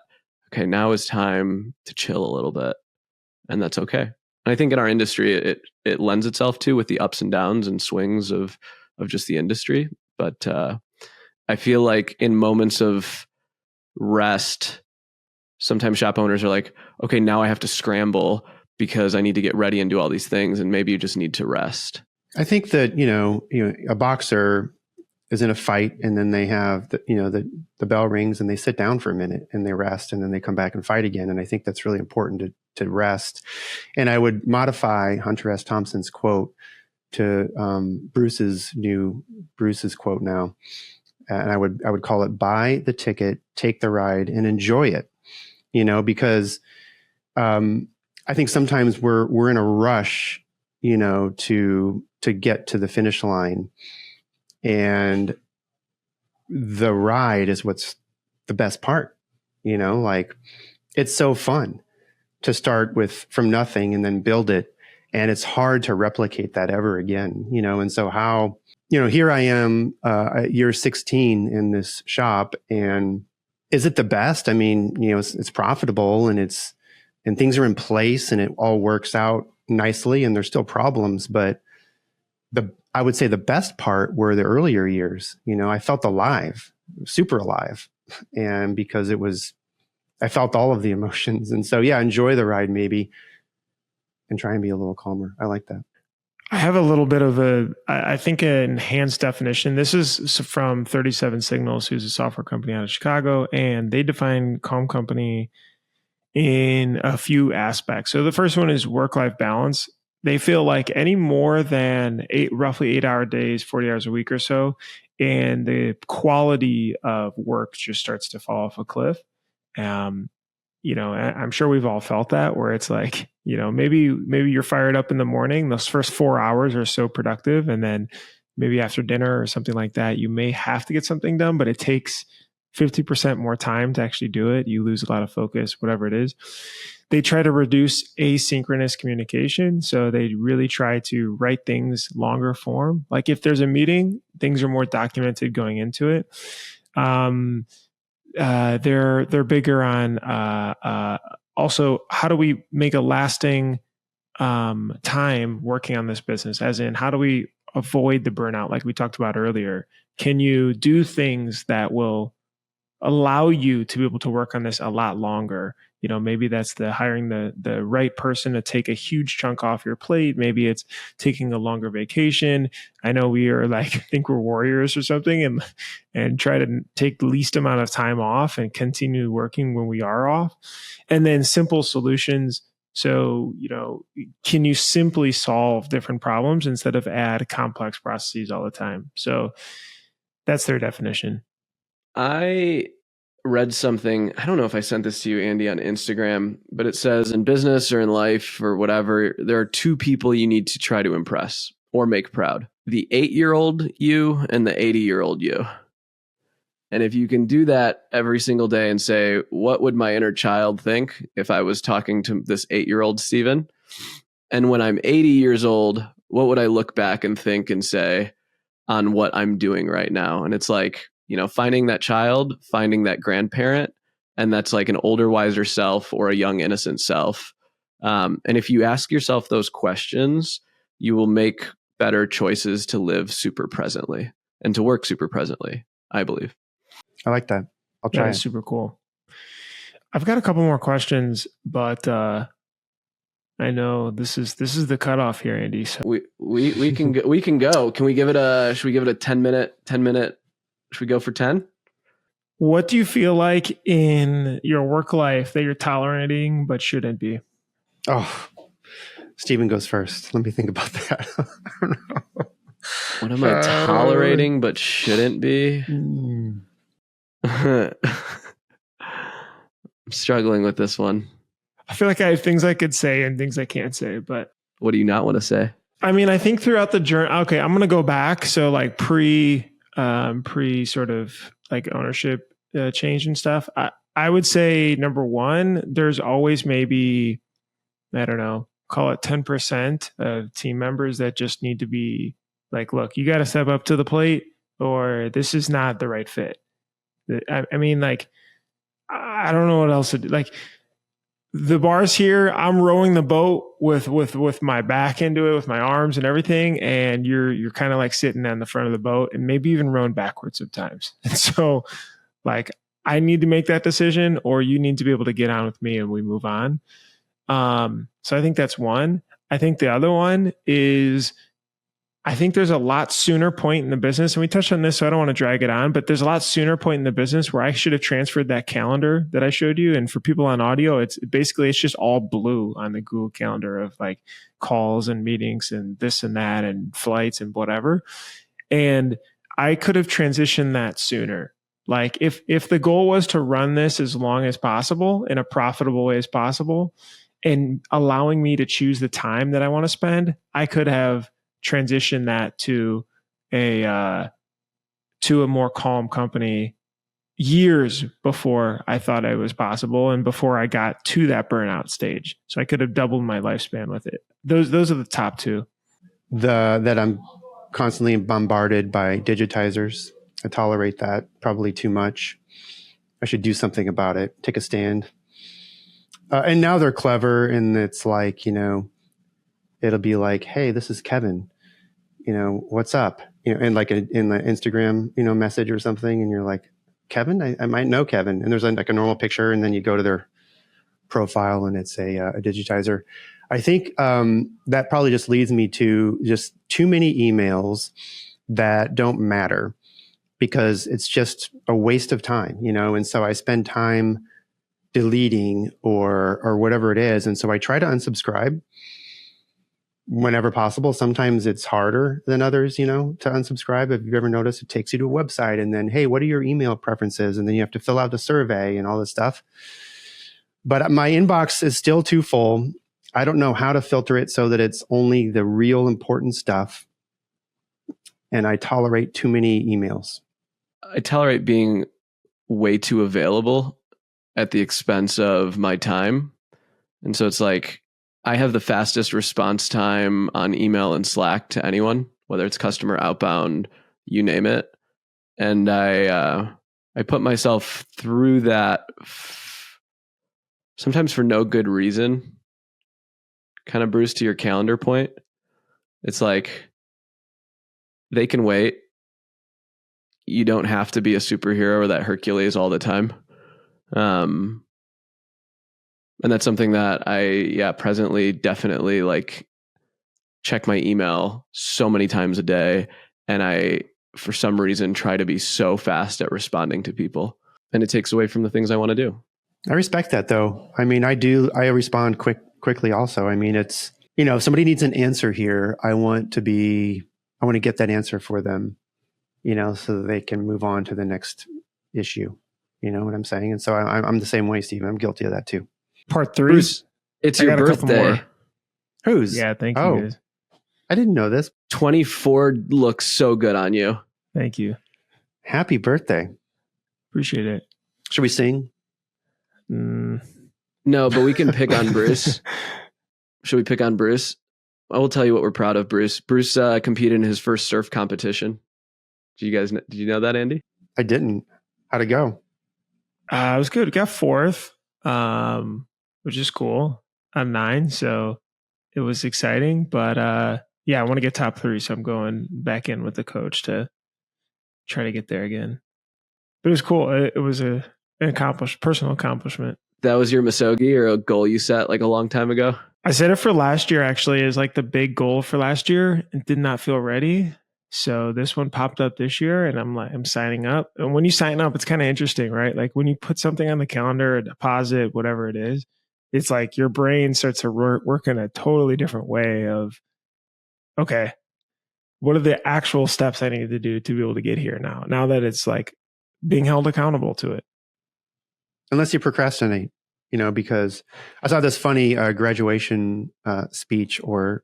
okay, now is time to chill a little bit, and that's okay. And I think in our industry, it lends itself to, with the ups and downs and swings of just the industry. But I feel like in moments of rest, sometimes shop owners are like, okay, now I have to scramble because I need to get ready and do all these things. And maybe you just need to rest. I think that, a boxer is in a fight, and then they have the bell rings and they sit down for a minute and they rest, and then they come back and fight again. And I think that's really important to rest. And I would modify Hunter S. Thompson's quote to Bruce's quote now. And I would call it, buy the ticket, take the ride, and enjoy it, because I think sometimes we're in a rush, to get to the finish line, and the ride is what's the best part, like, it's so fun to start from nothing and then build it. And it's hard to replicate that ever again, and so how, here I am at year 16 in this shop, and is it the best? I mean, it's profitable, and things are in place, and it all works out nicely, and there's still problems, but I would say the best part were the earlier years. I felt alive, super alive. And because I felt all of the emotions. And so, yeah, enjoy the ride maybe, and try and be a little calmer. I like that. I have a little bit of I think, an enhanced definition. This is from 37 Signals, who's a software company out of Chicago, and they define calm company in a few aspects. So the first one is work-life balance. They feel like any more than roughly 8-hour days, 40 hours a week or so, and the quality of work just starts to fall off a cliff. I'm sure we've all felt that, where it's like, maybe you're fired up in the morning. Those first 4 hours are so productive. And then maybe after dinner or something like that, you may have to get something done, but it takes 50% more time to actually do it. You lose a lot of focus, whatever it is. They try to reduce asynchronous communication. So they really try to write things longer form. Like if there's a meeting, things are more documented going into it. They're bigger on also how do we make a lasting time working on this business, as in how do we avoid the burnout like we talked about earlier. Can you do things that will allow you to be able to work on this a lot longer? Maybe that's the hiring the right person to take a huge chunk off your plate. Maybe it's taking a longer vacation. I know we are think we're warriors or something, and try to take the least amount of time off and continue working when we are off. And then simple solutions. So, can you simply solve different problems instead of add complex processes all the time? So that's their definition. I read something, I don't know if I sent this to you, Andy, on Instagram, but it says in business or in life or whatever, there are two people you need to try to impress or make proud: the 8-year-old you and the 80-year-old you. And if you can do that every single day and say, what would my inner child think if I was talking to this 8-year-old Steven? And when I'm 80 years old, what would I look back and think and say on what I'm doing right now? And it's like, finding that child, finding that grandparent, and that's like an older, wiser self or a young, innocent self. And if you ask yourself those questions, you will make better choices to live super presently and to work super presently, I believe. I like that. I'll try. That's super cool. I've got a couple more questions, but I know this is the cutoff here, Andy. So we can go, we can go. Can we give it a? Should we give it a 10-minute? Should we go for 10? What do you feel like in your work life that you're tolerating but shouldn't be? Oh, Steven goes first. Let me think about that. I don't know. What am I tolerating but shouldn't be? I'm struggling with this one. I feel like I have things I could say and things I can't say, but what do you not want to say? I mean, I think throughout the journey, okay, I'm going to go back. So like pre sort of like ownership change and stuff. I would say number one, there's always maybe, I don't know, call it 10% of team members that just need to be like, look, you got to step up to the plate or this is not the right fit. I mean, like, I don't know what else to do. Like the bars here, I'm rowing the boat with my back into it, with my arms and everything. And you're kind of like sitting on the front of the boat and maybe even rowing backwards sometimes. And so like, I need to make that decision or you need to be able to get on with me and we move on. So I think that's one. I think the other one is, I think there's a lot sooner point in the business, and we touched on this, so I don't want to drag it on, but there's a lot sooner point in the business where I should have transferred that calendar that I showed you. And for people on audio, it's just all blue on the Google Calendar of like calls and meetings and this and that and flights and whatever. And I could have transitioned that sooner. Like if the goal was to run this as long as possible in a profitable way as possible and allowing me to choose the time that I want to spend, I could have transition that to a more calm company years before I thought it was possible and before I got to that burnout stage. So I could have doubled my lifespan with it. Those are the top two. That I'm constantly bombarded by digitizers. I tolerate that probably too much. I should do something about it. Take a stand. And now they're clever, and it's like, it'll be like, hey, this is Kevin. What's up? And like in the Instagram, message or something. And you're like, Kevin, I might know Kevin. And there's like a normal picture. And then you go to their profile and it's a digitizer. I think that probably just leads me to just too many emails that don't matter because it's just a waste of time, And so I spend time deleting or whatever it is. And so I try to unsubscribe whenever possible. Sometimes it's harder than others, to unsubscribe. If you've ever noticed, it takes you to a website and then, hey, what are your email preferences? And then you have to fill out the survey and all this stuff. But my inbox is still too full. I don't know how to filter it so that it's only the real important stuff. And I tolerate too many emails. I tolerate being way too available at the expense of my time. And so it's like I have the fastest response time on email and Slack to anyone, whether it's customer outbound, you name it. And I put myself through that sometimes for no good reason. Kind of, Bruce, to your calendar point, it's like they can wait. You don't have to be a superhero or that Hercules all the time. And that's something that I presently definitely like check my email so many times a day. And I, for some reason, try to be so fast at responding to people. And it takes away from the things I want to do. I respect that though. I mean, I respond quickly also. I mean, it's, if somebody needs an answer here, I want to get that answer for them, so that they can move on to the next issue. You know what I'm saying? And so I'm the same way, Steve. I'm guilty of that too. Part 3. Bruce, it's your birthday. Whose? Yeah, thank you guys. I didn't know this. 24 looks so good on you. Thank you. Happy birthday. Appreciate it. Should we sing? No, but we can pick on Bruce. Should we pick on Bruce? I will tell you what we're proud of, Bruce. Bruce competed in his first surf competition. Did you know that, Andy? I didn't. How'd it go? It was good. Got 4th, which is cool on 9. So it was exciting, but I want to get top 3. So I'm going back in with the coach to try to get there again. But it was cool. It was an personal accomplishment. That was your Misogi or a goal you set like a long time ago? I set it for last year, actually, as like the big goal for last year, and did not feel ready. So this one popped up this year, and I'm signing up. And when you sign up, it's kind of interesting, right? Like when you put something on the calendar, a deposit, whatever it is, it's like your brain starts to work in a totally different way of, okay, what are the actual steps I need to do to be able to get here now that it's like being held accountable to it. Unless you procrastinate, because I saw this funny graduation speech or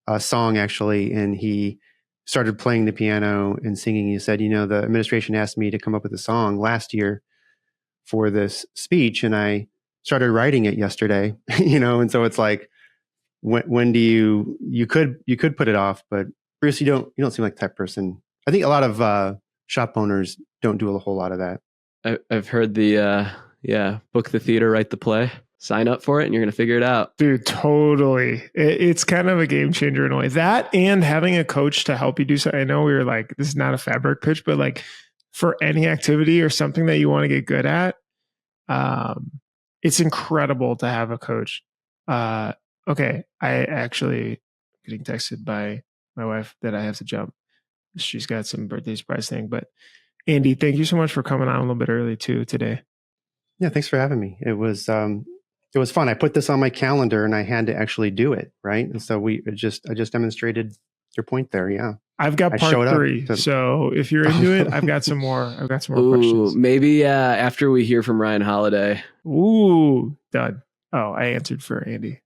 a song actually, and he started playing the piano and singing. He said, the administration asked me to come up with a song last year for this speech, and I started writing it yesterday, and so it's like, when do you could put it off, but Bruce, you don't seem like the type of person. I think a lot of shop owners don't do a whole lot of that. I've heard the book the theater, write the play, sign up for it, and you're going to figure it out. Dude, totally. It's kind of a game changer in a way. That and having a coach to help you do something. I know we were like, this is not a fabric pitch, but like for any activity or something that you want to get good at, it's incredible to have a coach. Okay, I actually getting texted by my wife that I have to jump. She's got some birthday surprise thing. But Andy, thank you so much for coming on a little bit early too today. Yeah, thanks for having me. It was fun. I put this on my calendar and I had to actually do it, right? And so I just demonstrated your point there. Yeah. I've got part 3. So if you're into it, I've got some more questions. Maybe after we hear from Ryan Holiday. Ooh, done. Oh, I answered for Andy.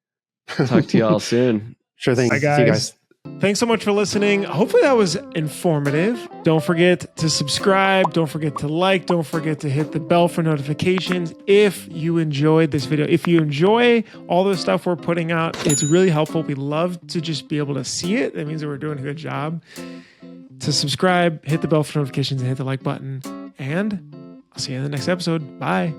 Talk to you all soon. Sure thing. Bye, guys. See you guys. Thanks so much for listening. Hopefully that was informative. Don't forget to subscribe. Don't forget to like. Don't forget to hit the bell for notifications if you enjoyed this video. If you enjoy all the stuff we're putting out, it's really helpful. We love to just be able to see it. That means that we're doing a good job. To subscribe, hit the bell for notifications, and hit the like button. And I'll see you in the next episode. Bye.